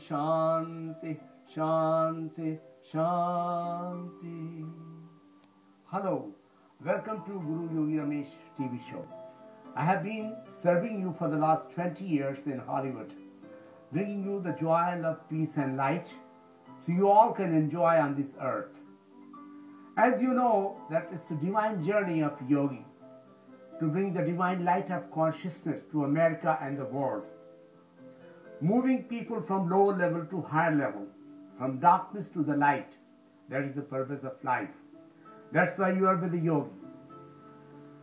Shanti, Shanti, Shanti. Hello, welcome to Guru Yogi Ramesh TV show. I have been serving you for the last 20 years in Hollywood, bringing you the joy, love, peace and light so you all can enjoy on this earth. As you know, that is the divine journey of yogi, to bring the divine light of consciousness to America and the world, moving people from lower level to higher level, from darkness to the light. That is the purpose of life. That's why you are with the yogi.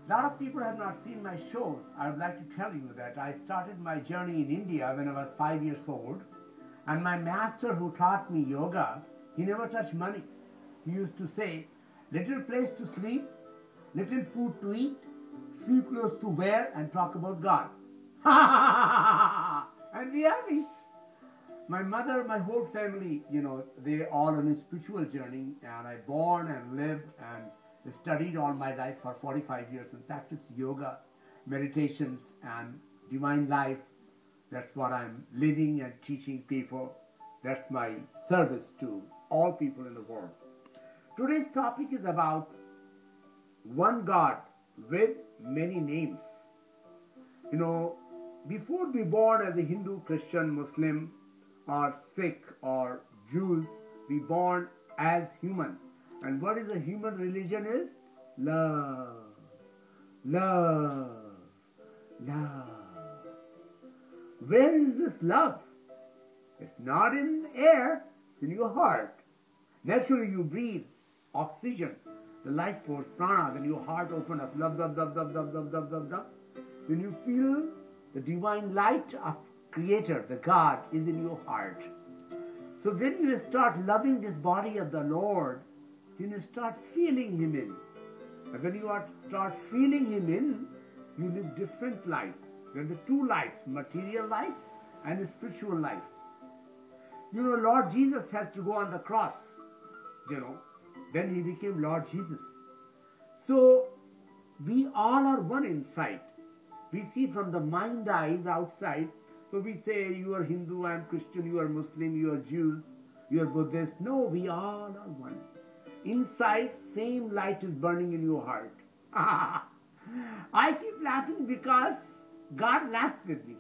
A lot of people have not seen my shows. I would like to tell you that I started my journey in India when I was 5 years old, and my master who taught me yoga, he never touched money. He used to say, little place to sleep, little food to eat, few clothes to wear, and talk about God. And we happy. My mother, my whole family, they all on a spiritual journey, and I born and lived and studied all my life for 45 years and practiced yoga, meditations, and divine life. That's what I'm living and teaching people. That's my service to all people in the world. Today's topic is about one God with many names. Before we born as a Hindu, Christian, Muslim, or Sikh, or Jews, we born as human. And what is a human religion is? Love. Love. Love. Where is this love? It's not in the air, it's in your heart. Naturally you breathe oxygen, the life force, prana, when your heart opens up, love, love, love, love, love, love, love, love, love. When you feel the divine light of Creator, the God, is in your heart. So when you start loving this body of the Lord, then you start feeling Him in. And when you start feeling Him in, you live different life. There are the two lives, material life and spiritual life. Lord Jesus has to go on the cross, then He became Lord Jesus. So we all are one inside. We see from the mind eyes outside. So we say, you are Hindu, I am Christian, you are Muslim, you are Jews, you are Buddhist. No, we all are one. Inside, same light is burning in your heart. I keep laughing because God laughs with me.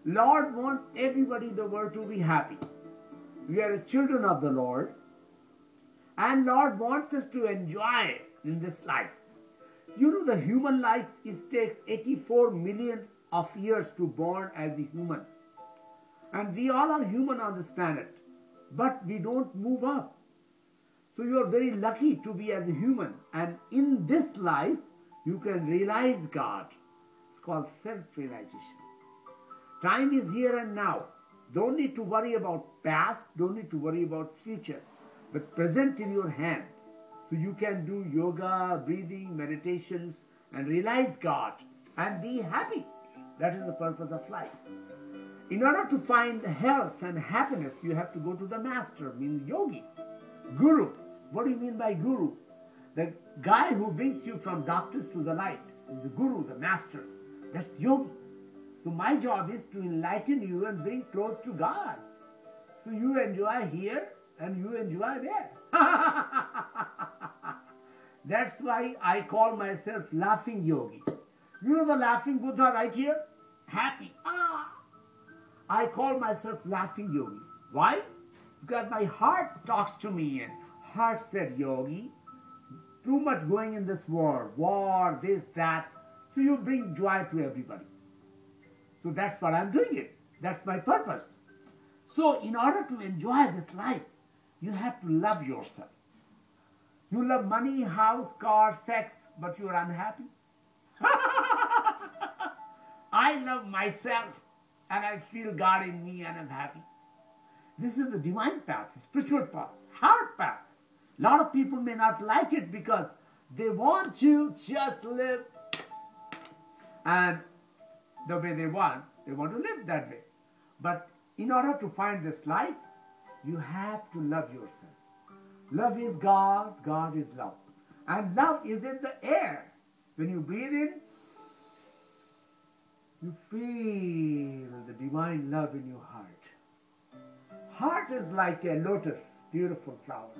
Lord wants everybody in the world to be happy. We are children of the Lord, and Lord wants us to enjoy in this life. The human life takes 84 million of years to born as a human. And we all are human on this planet, but we don't move up. So you are very lucky to be as a human. And in this life, you can realize God. It's called self-realization. Time is here and now. Don't need to worry about past, don't need to worry about future, but present in your hand. So you can do yoga, breathing, meditations, and realize God and be happy. That is the purpose of life. In order to find health and happiness, you have to go to the master, meaning yogi. Guru. What do you mean by guru? The guy who brings you from darkness to the light is the guru, the master. That's yogi. So my job is to enlighten you and bring close to God. So you enjoy here and you enjoy there. That's why I call myself laughing yogi. The laughing Buddha right here? Happy. I call myself laughing yogi. Why? Because my heart talks to me, and heart said, yogi, too much going in this world, war, this, that. So you bring joy to everybody. So that's what I'm doing it. That's my purpose. So in order to enjoy this life, you have to love yourself. You love money, house, car, sex, but you are unhappy. I love myself and I feel God in me and I'm happy. This is the divine path, the spiritual path, heart path. A lot of people may not like it because they want to just live and the way they want to live that way. But in order to find this life, you have to love yourself. Love is God, God is love. And love is in the air. When you breathe in, you feel the divine love in your heart. Heart is like a lotus, beautiful flower.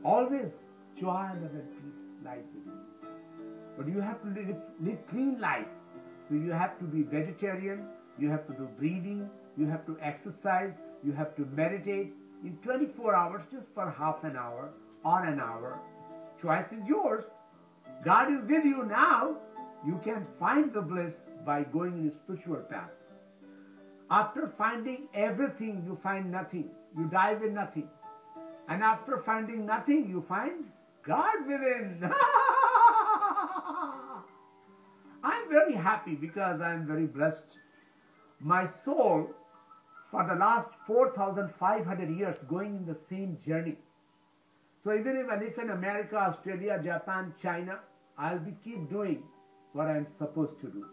Always joy, love and peace lies within you. But you have to live clean life. So you have to be vegetarian, you have to do breathing, you have to exercise, you have to meditate in 24 hours just for half an hour or an hour. Choice is yours. God is with you now. You can find the bliss by going in a spiritual path. After finding everything, you find nothing. You die with nothing. And after finding nothing, you find God within. I'm very happy because I'm very blessed. My soul, for the last 4,500 years, going in the same journey. So even if I live in America, Australia, Japan, China, I'll be keep doing what I'm supposed to do.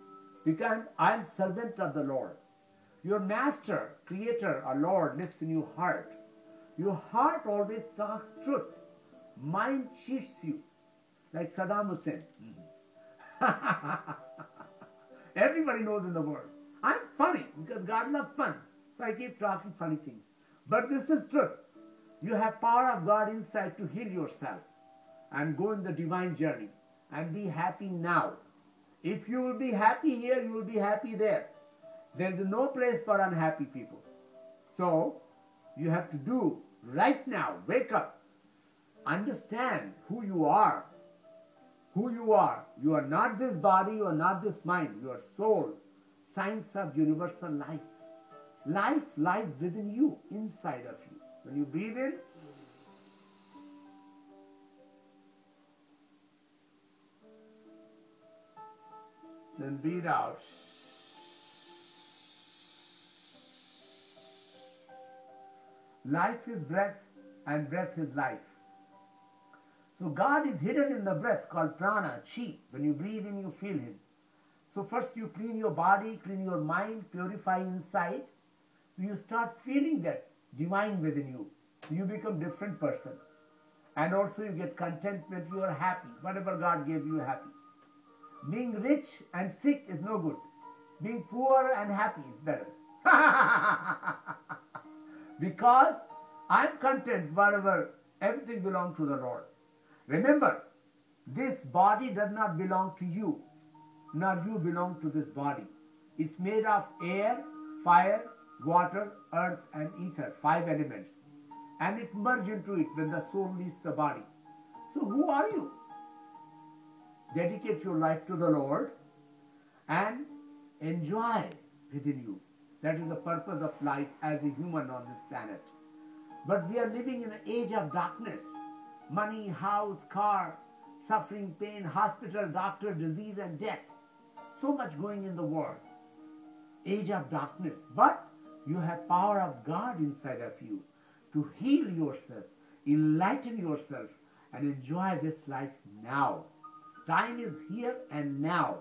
Because I'm servant of the Lord. Your master, creator, or Lord lives in your heart. Your heart always talks truth. Mind cheats you. Like Saddam Hussein. Everybody knows in the world. I'm funny because God loves fun. So I keep talking funny things. But this is truth. You have power of God inside to heal yourself and go in the divine journey and be happy now. If you will be happy here, you will be happy there. There is no place for unhappy people. So you have to do right now. Wake up. Understand who you are. Who you are. You are not this body, you are not this mind. You are soul. Science of universal life. Life lies within you, inside of you. When you breathe in, then breathe out. Life is breath and breath is life. So God is hidden in the breath called prana, chi. When you breathe in, you feel Him. So first you clean your body, clean your mind, purify inside. You start feeling that divine within you. You become different person. And also you get contentment, you are happy. Whatever God gave you, happy. Being rich and sick is no good. Being poor and happy is better. Because I'm content, whatever, everything belongs to the Lord. Remember, this body does not belong to you, nor you belong to this body. It's made of air, fire, water, earth and ether, 5 elements. And it merges into it when the soul leaves the body. So who are you? Dedicate your life to the Lord and enjoy within you. That is the purpose of life as a human on this planet. But we are living in an age of darkness. Money, house, car, suffering, pain, hospital, doctor, disease and death. So much going in the world. Age of darkness. But you have power of God inside of you to heal yourself, enlighten yourself and enjoy this life now. Time is here and now.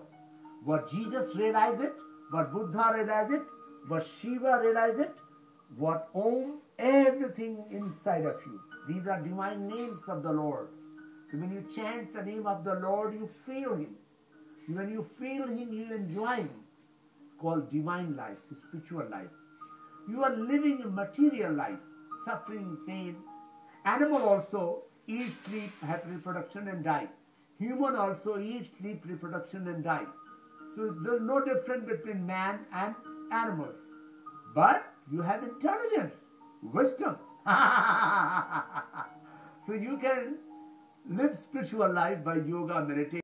What Jesus realized it, what Buddha realized it, what Shiva realized it, what Om, everything inside of you. These are divine names of the Lord. So when you chant the name of the Lord, you feel Him. When you feel Him, you enjoy Him. It's called divine life, spiritual life. You are living a material life, suffering, pain. Animal also eat, sleep, have reproduction and die. Human also eat, sleep, reproduction and die. So there's no difference between man and animals. But you have intelligence, wisdom. So you can live spiritual life by yoga, meditation.